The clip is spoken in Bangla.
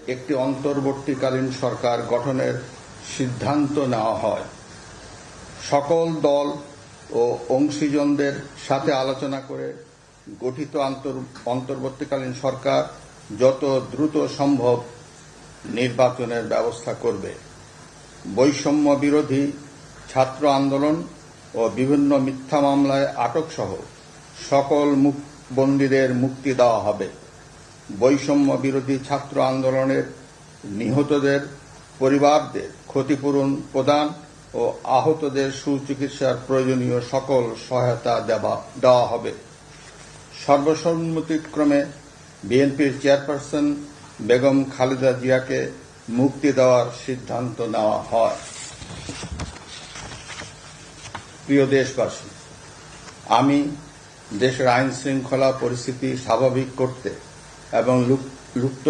একটি অন্তর্বর্তীকালীন সরকার গঠনের সিদ্ধান্ত নেওয়া হয়। সকল দল ও অংশীজনদের সাথে আলোচনা করে গঠিত অন্তর্বর্তীকালীন সরকার যত দ্রুত সম্ভব নির্বাচনের ব্যবস্থা করবে। বৈষম্য বিরোধী ছাত্র আন্দোলন ও বিভিন্ন মিথ্যা মামলায় আটক সহ সকল বন্দীদের মুক্তি দেওয়া হবে। বৈষম্য বিরোধী ছাত্র আন্দোলনের নিহতদের পরিবারদের ক্ষতিপূরণ প্রদান ও আহতদের সুচিকিৎসার প্রয়োজনীয় সকল সহায়তা দেওয়া হবে। সর্বসম্মতিক্রমে বিএনপির চেয়ারপারসন বেগম খালেদা জিয়াকে মুক্তি দেওয়ার সিদ্ধান্ত নেওয়া হয়। প্রিয় দেশবাসী, আমি দেশের আইন শৃঙ্খলা পরিস্থিতি স্বাভাবিক করতে এবং লুপ্ত